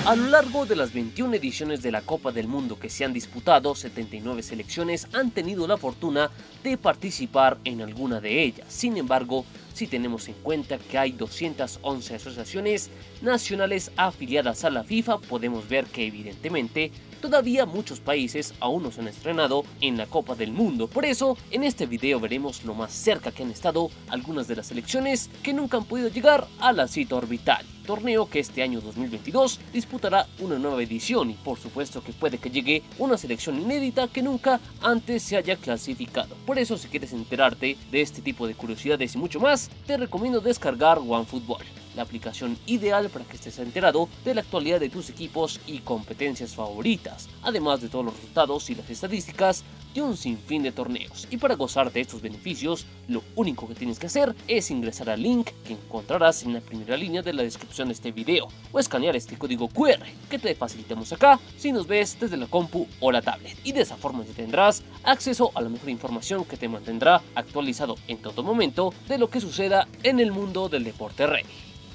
A lo largo de las 21 ediciones de la Copa del Mundo que se han disputado, 79 selecciones han tenido la fortuna de participar en alguna de ellas. Sin embargo, si tenemos en cuenta que hay 211 asociaciones nacionales afiliadas a la FIFA, podemos ver que evidentemente todavía muchos países aún no se han estrenado en la Copa del Mundo. Por eso, en este video veremos lo más cerca que han estado algunas de las selecciones que nunca han podido llegar a la cita orbital. Torneo que este año 2022 disputará una nueva edición y por supuesto que puede que llegue una selección inédita que nunca antes se haya clasificado. Por eso, si quieres enterarte de este tipo de curiosidades y mucho más, te recomiendo descargar OneFootball, la aplicación ideal para que estés enterado de la actualidad de tus equipos y competencias favoritas, además de todos los resultados y las estadísticas de un sinfín de torneos. Y para gozar de estos beneficios, lo único que tienes que hacer es ingresar al link que encontrarás en la primera línea de la descripción de este video o escanear este código QR que te facilitamos acá si nos ves desde la compu o la tablet, y de esa forma ya tendrás acceso a la mejor información que te mantendrá actualizado en todo momento de lo que suceda en el mundo del deporte rey.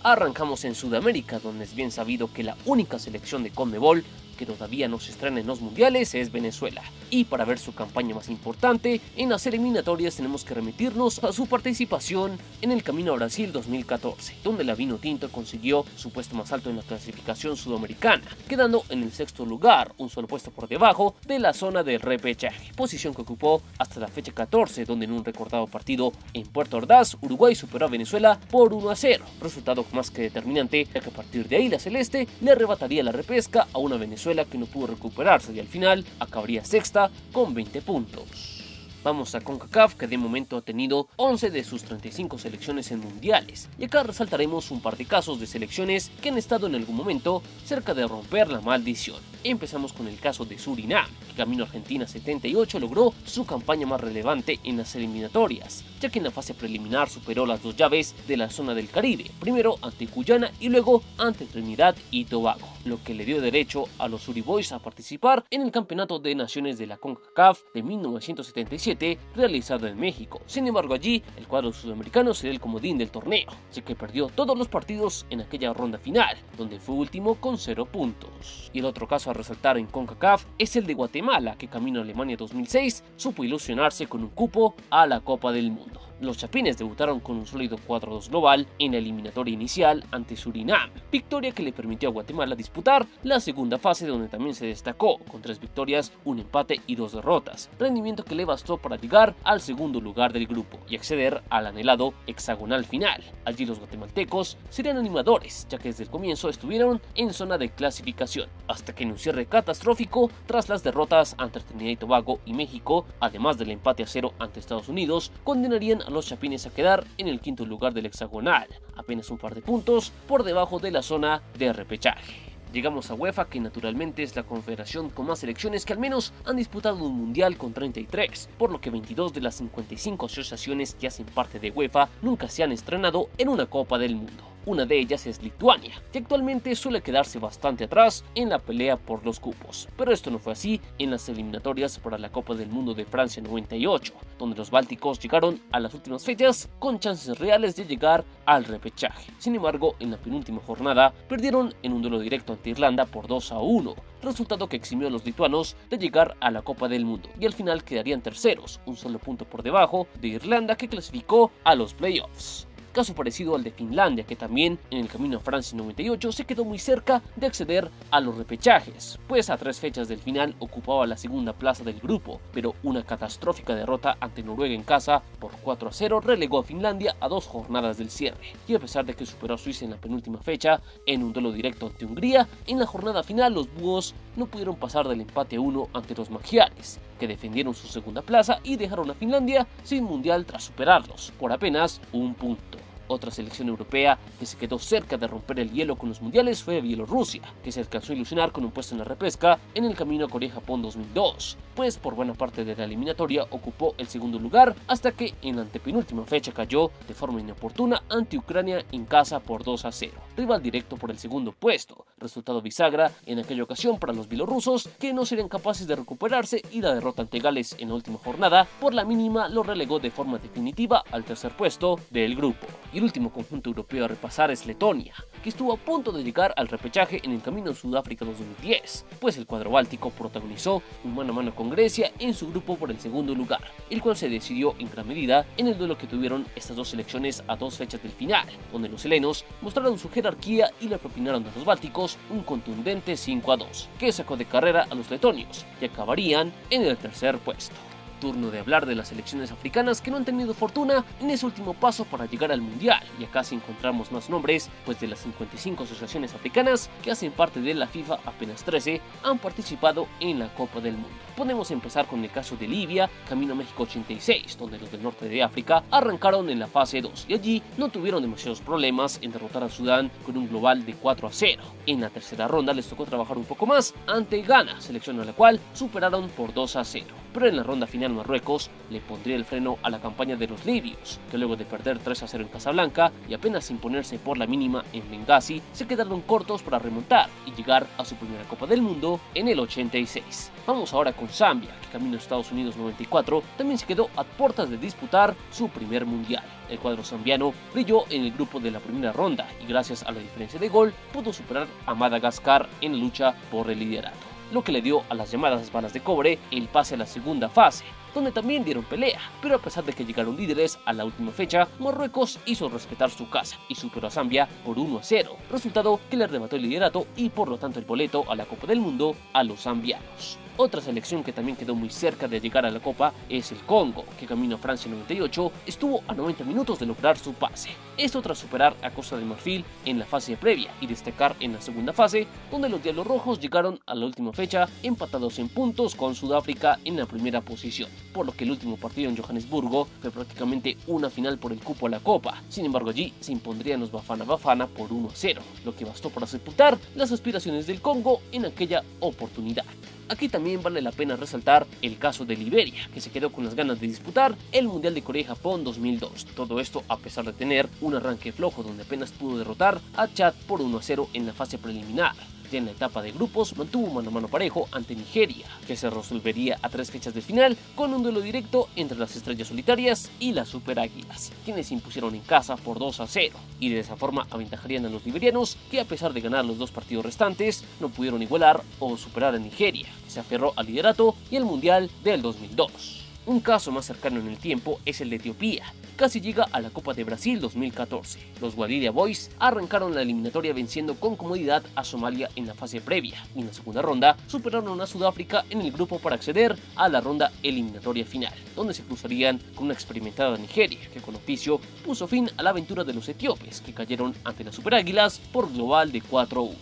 Arrancamos en Sudamérica, donde es bien sabido que la única selección de CONMEBOL que todavía no se estrena en los mundiales es Venezuela, y para ver su campaña más importante en las eliminatorias tenemos que remitirnos a su participación en el Camino a Brasil 2014, donde la Vinotinto consiguió su puesto más alto en la clasificación sudamericana, quedando en el sexto lugar, un solo puesto por debajo de la zona del repechaje, posición que ocupó hasta la fecha 14, donde en un recordado partido en Puerto Ordaz, Uruguay superó a Venezuela por 1-0, resultado más que determinante, ya que a partir de ahí la Celeste le arrebataría la repesca a una Venezuela que no pudo recuperarse y al final acabaría sexta con 20 puntos. Vamos a CONCACAF, que de momento ha tenido 11 de sus 35 selecciones en mundiales, y acá resaltaremos un par de casos de selecciones que han estado en algún momento cerca de romper la maldición. Empezamos con el caso de Surinam, que camino a Argentina 78 logró su campaña más relevante en las eliminatorias, ya que en la fase preliminar superó las dos llaves de la zona del Caribe, primero ante Guyana y luego ante Trinidad y Tobago, lo que le dio derecho a los Suriboys a participar en el Campeonato de Naciones de la CONCACAF de 1977 realizado en México. Sin embargo, allí el cuadro sudamericano sería el comodín del torneo, ya que perdió todos los partidos en aquella ronda final, donde fue último con 0 puntos. Y el otro caso a resaltar en CONCACAF es el de Guatemala, que camino a Alemania 2006 supo ilusionarse con un cupo a la Copa del Mundo. Los chapines debutaron con un sólido 4-2 global en la eliminatoria inicial ante Surinam, victoria que le permitió a Guatemala disputar la segunda fase, donde también se destacó con 3 victorias, un empate y 2 derrotas, rendimiento que le bastó para llegar al segundo lugar del grupo y acceder al anhelado hexagonal final. Allí los guatemaltecos serían animadores, ya que desde el comienzo estuvieron en zona de clasificación, hasta que en un cierre catastrófico tras las derrotas ante Trinidad y Tobago y México, además del empate a 0 ante Estados Unidos, condenarían a los chapines a quedar en el quinto lugar del hexagonal, apenas un par de puntos por debajo de la zona de repechaje. Llegamos a UEFA, que naturalmente es la confederación con más selecciones que al menos han disputado un mundial con 33, por lo que 22 de las 55 asociaciones que hacen parte de UEFA nunca se han estrenado en una Copa del Mundo. Una de ellas es Lituania, que actualmente suele quedarse bastante atrás en la pelea por los cupos, pero esto no fue así en las eliminatorias para la Copa del Mundo de Francia 98, donde los bálticos llegaron a las últimas fechas con chances reales de llegar al repechaje. Sin embargo, en la penúltima jornada perdieron en un duelo directo ante Irlanda por 2-1, resultado que eximió a los lituanos de llegar a la Copa del Mundo, y al final quedarían terceros, un solo punto por debajo de Irlanda, que clasificó a los playoffs. Caso parecido al de Finlandia, que también en el camino a Francia 98 se quedó muy cerca de acceder a los repechajes, pues a 3 fechas del final ocupaba la segunda plaza del grupo, pero una catastrófica derrota ante Noruega en casa por 4-0 relegó a Finlandia a 2 jornadas del cierre, y a pesar de que superó a Suiza en la penúltima fecha en un duelo directo ante Hungría, en la jornada final los búhos no pudieron pasar del empate a 1 ante los magiares, que defendieron su segunda plaza y dejaron a Finlandia sin mundial tras superarlos por apenas un punto. Otra selección europea que se quedó cerca de romper el hielo con los mundiales fue Bielorrusia, que se alcanzó a ilusionar con un puesto en la repesca en el camino a Corea-Japón 2002, pues por buena parte de la eliminatoria ocupó el segundo lugar hasta que en la antepenúltima fecha cayó de forma inoportuna ante Ucrania en casa por 2-0, rival directo por el segundo puesto, resultado bisagra en aquella ocasión para los bielorrusos, que no serían capaces de recuperarse, y la derrota ante Gales en la última jornada por la mínima lo relegó de forma definitiva al tercer puesto del grupo. Y el último conjunto europeo a repasar es Letonia, que estuvo a punto de llegar al repechaje en el camino a Sudáfrica 2010, pues el cuadro báltico protagonizó un mano a mano con Grecia en su grupo por el segundo lugar, el cual se decidió en gran medida en el duelo que tuvieron estas dos selecciones a 2 fechas del final, donde los helenos mostraron su jerarquía y le propinaron a los bálticos un contundente 5-2, que sacó de carrera a los letonios, que acabarían en el tercer puesto. Turno de hablar de las selecciones africanas que no han tenido fortuna en ese último paso para llegar al mundial, y acá sí encontramos más nombres, pues de las 55 asociaciones africanas que hacen parte de la FIFA, apenas 13 han participado en la Copa del Mundo. Podemos empezar con el caso de Libia, camino a México 86, donde los del norte de África arrancaron en la fase 2 y allí no tuvieron demasiados problemas en derrotar a Sudán con un global de 4-0. En la tercera ronda les tocó trabajar un poco más ante Ghana, selección a la cual superaron por 2-0. Pero en la ronda final Marruecos le pondría el freno a la campaña de los libios, que luego de perder 3-0 en Casablanca y apenas imponerse por la mínima en Benghazi, se quedaron cortos para remontar y llegar a su primera Copa del Mundo en el 86. Vamos ahora con Zambia, que camino a Estados Unidos 94 también se quedó a puertas de disputar su primer mundial. El cuadro zambiano brilló en el grupo de la primera ronda y gracias a la diferencia de gol pudo superar a Madagascar en la lucha por el liderato, lo que le dio a las llamadas balas de cobre el pase a la segunda fase, donde también dieron pelea, pero a pesar de que llegaron líderes a la última fecha, Marruecos hizo respetar su casa y superó a Zambia por 1-0, resultado que le arrebató el liderato y por lo tanto el boleto a la Copa del Mundo a los zambianos. Otra selección que también quedó muy cerca de llegar a la Copa es el Congo, que camino a Francia 98 estuvo a 90 minutos de lograr su pase. Esto tras superar a Costa de Marfil en la fase previa y destacar en la segunda fase, donde los Diablos Rojos llegaron a la última fecha empatados en puntos con Sudáfrica en la primera posición, por lo que el último partido en Johannesburgo fue prácticamente una final por el cupo a la Copa. Sin embargo, allí se impondrían los Bafana Bafana por 1-0, lo que bastó para sepultar las aspiraciones del Congo en aquella oportunidad. Aquí también vale la pena resaltar el caso de Liberia, que se quedó con las ganas de disputar el Mundial de Corea y Japón 2002. Todo esto a pesar de tener un arranque flojo donde apenas pudo derrotar a Chad por 1-0 en la fase preliminar. Ya en la etapa de grupos mantuvo mano a mano parejo ante Nigeria, que se resolvería a 3 fechas del final con un duelo directo entre las Estrellas Solitarias y las Super Águilas, quienes se impusieron en casa por 2-0 y de esa forma aventajarían a los liberianos, que a pesar de ganar los 2 partidos restantes no pudieron igualar o superar a Nigeria, que se aferró al liderato y el Mundial del 2002. Un caso más cercano en el tiempo es el de Etiopía, casi llega a la Copa de Brasil 2014. Los Walidia Boys arrancaron la eliminatoria venciendo con comodidad a Somalia en la fase previa y en la segunda ronda superaron a Sudáfrica en el grupo para acceder a la ronda eliminatoria final, donde se cruzarían con una experimentada Nigeria, que con oficio puso fin a la aventura de los etíopes, que cayeron ante las Super Águilas por global de 4-1.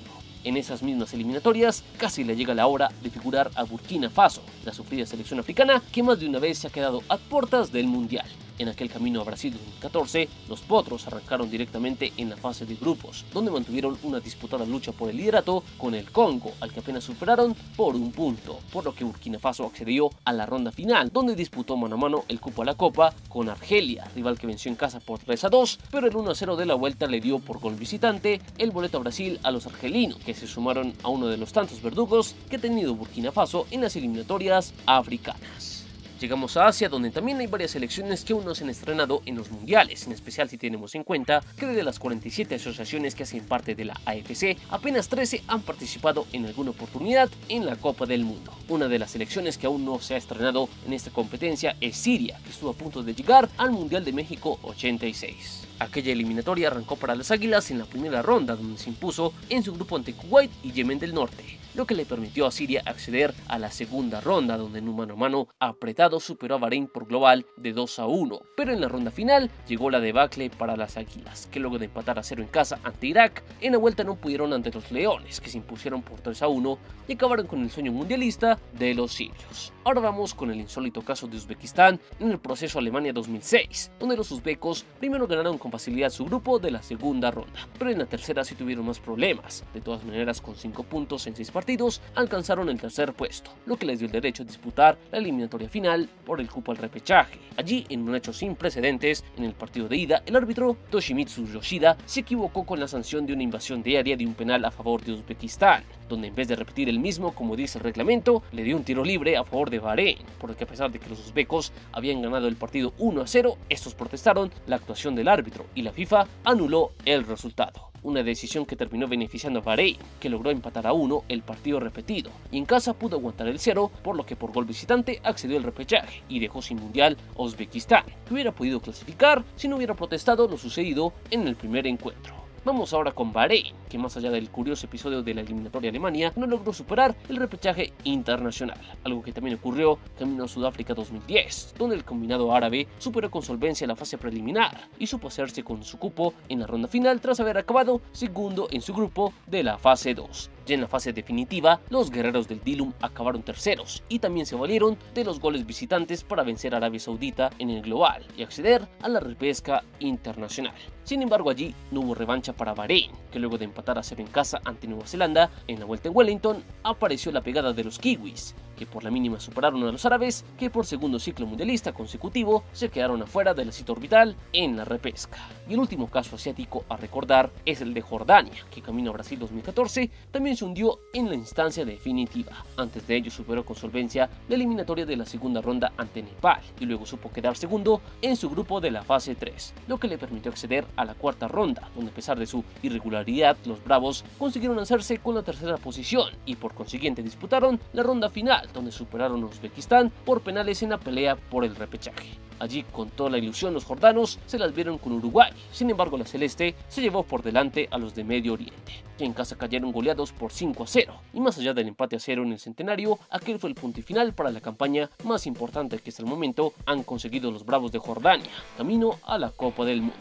En esas mismas eliminatorias casi le llega la hora de figurar a Burkina Faso, la sufrida selección africana que más de una vez se ha quedado a puertas del Mundial. En aquel camino a Brasil 2014, los potros arrancaron directamente en la fase de grupos, donde mantuvieron una disputada lucha por el liderato con el Congo, al que apenas superaron por 1 punto, por lo que Burkina Faso accedió a la ronda final, donde disputó mano a mano el cupo a la Copa con Argelia, rival que venció en casa por 3-2, pero el 1-0 de la vuelta le dio por gol visitante el boleto a Brasil a los argelinos, que se sumaron a uno de los tantos verdugos que ha tenido Burkina Faso en las eliminatorias africanas. Llegamos a Asia, donde también hay varias selecciones que aún no se han estrenado en los mundiales, en especial si tenemos en cuenta que de las 47 asociaciones que hacen parte de la AFC, apenas 13 han participado en alguna oportunidad en la Copa del Mundo. Una de las selecciones que aún no se ha estrenado en esta competencia es Siria, que estuvo a punto de llegar al Mundial de México 86. Aquella eliminatoria arrancó para las Águilas en la primera ronda, donde se impuso en su grupo ante Kuwait y Yemen del Norte, lo que le permitió a Siria acceder a la segunda ronda, donde en un mano a mano apretado superó a Bahrein por global de 2-1, pero en la ronda final llegó la debacle para las Águilas, que luego de empatar a 0 en casa ante Irak, en la vuelta no pudieron ante los Leones, que se impusieron por 3-1 y acabaron con el sueño mundialista de los sirios. Ahora vamos con el insólito caso de Uzbekistán en el proceso Alemania 2006, donde los uzbecos primero ganaron con facilidad su grupo de la segunda ronda, pero en la tercera sí tuvieron más problemas. De todas maneras, con 5 puntos en 6 partidos, partidos alcanzaron el tercer puesto, lo que les dio el derecho a disputar la eliminatoria final por el cupo al repechaje. Allí, en un hecho sin precedentes, en el partido de ida, el árbitro Toshimitsu Yoshida se equivocó con la sanción de una invasión de área de un penal a favor de Uzbekistán, donde en vez de repetir el mismo como dice el reglamento, le dio un tiro libre a favor de Bahrein, por lo que a pesar de que los uzbecos habían ganado el partido 1-0, estos protestaron la actuación del árbitro y la FIFA anuló el resultado. Una decisión que terminó beneficiando a Bahrein, que logró empatar a 1 el partido repetido, y en casa pudo aguantar el 0, por lo que por gol visitante accedió al repechaje y dejó sin mundial a Uzbekistán, que hubiera podido clasificar si no hubiera protestado lo sucedido en el primer encuentro. Vamos ahora con Bahrein, que más allá del curioso episodio de la eliminatoria Alemania, no logró superar el repechaje internacional, algo que también ocurrió camino a Sudáfrica 2010, donde el combinado árabe superó con solvencia la fase preliminar y supo hacerse con su cupo en la ronda final tras haber acabado segundo en su grupo de la fase 2. Ya en la fase definitiva, los guerreros del Dilum acabaron terceros y también se valieron de los goles visitantes para vencer a Arabia Saudita en el global y acceder a la repesca internacional. Sin embargo, allí no hubo revancha para Bahrein, que luego de empatar a 0 en casa ante Nueva Zelanda, en la vuelta en Wellington apareció la pegada de los kiwis, que por la mínima superaron a los árabes, que por segundo ciclo mundialista consecutivo se quedaron afuera de la cita orbital en la repesca. Y el último caso asiático a recordar es el de Jordania, que camino a Brasil 2014 también se hundió en la instancia definitiva. Antes de ello superó con solvencia la eliminatoria de la segunda ronda ante Nepal y luego supo quedar segundo en su grupo de la fase 3, lo que le permitió acceder a la cuarta ronda, donde a pesar de su irregularidad los bravos consiguieron hacerse con la tercera posición y por consiguiente disputaron la ronda final, donde superaron a Uzbekistán por penales en la pelea por el repechaje. Allí, con toda la ilusión, los jordanos se las vieron con Uruguay. Sin embargo, la celeste se llevó por delante a los de Medio Oriente, que en casa cayeron goleados por 5-0. Y más allá del empate a 0 en el centenario, aquel fue el punto y final para la campaña más importante que hasta el momento han conseguido los bravos de Jordania, camino a la Copa del Mundo.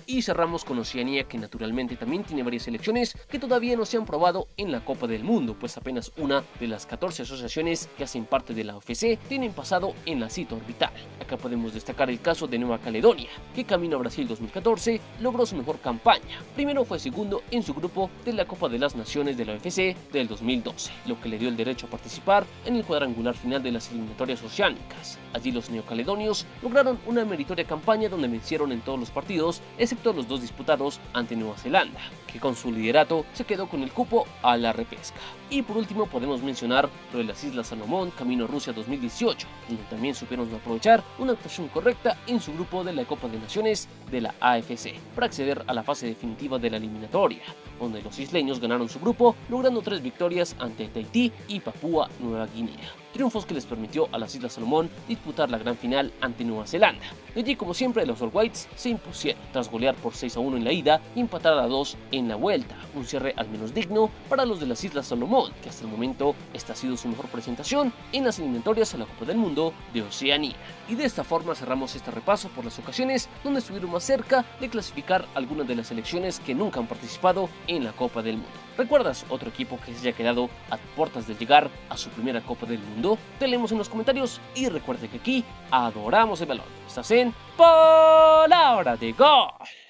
Y cerramos con Oceanía, que naturalmente también tiene varias selecciones que todavía no se han probado en la Copa del Mundo, pues apenas una de las 14 asociaciones que hacen parte de la OFC tienen pasado en la cita orbital. Acá podemos destacar el caso de Nueva Caledonia, que camino a Brasil 2014 logró su mejor campaña. Primero fue segundo en su grupo de la Copa de las Naciones de la OFC del 2012, lo que le dio el derecho a participar en el cuadrangular final de las eliminatorias oceánicas. Allí los neocaledonios lograron una meritoria campaña donde vencieron en todos los partidos, excepto los dos disputados ante Nueva Zelanda, que con su liderato se quedó con el cupo a la repesca. Y por último podemos mencionar lo de las Islas Salomón camino a Rusia 2018, donde también supieron aprovechar una actuación correcta en su grupo de la Copa de Naciones de la AFC para acceder a la fase definitiva de la eliminatoria, donde los isleños ganaron su grupo logrando 3 victorias ante Tahití y Papúa Nueva Guinea. Triunfos que les permitió a las Islas Salomón disputar la gran final ante Nueva Zelanda. De allí, como siempre, los All Whites se impusieron tras golear por 6-1 en la ida y empatar a 2 en la vuelta. Un cierre al menos digno para los de las Islas Salomón, que hasta el momento esta ha sido su mejor presentación en las eliminatorias a la Copa del Mundo de Oceanía. Y de esta forma cerramos este repaso por las ocasiones donde estuvieron más cerca de clasificar algunas de las selecciones que nunca han participado en la Copa del Mundo. ¿Recuerdas otro equipo que se haya quedado a puertas de llegar a su primera Copa del Mundo? Te leemos en los comentarios y recuerda que aquí adoramos el balón. Estás en Palabra de Gol.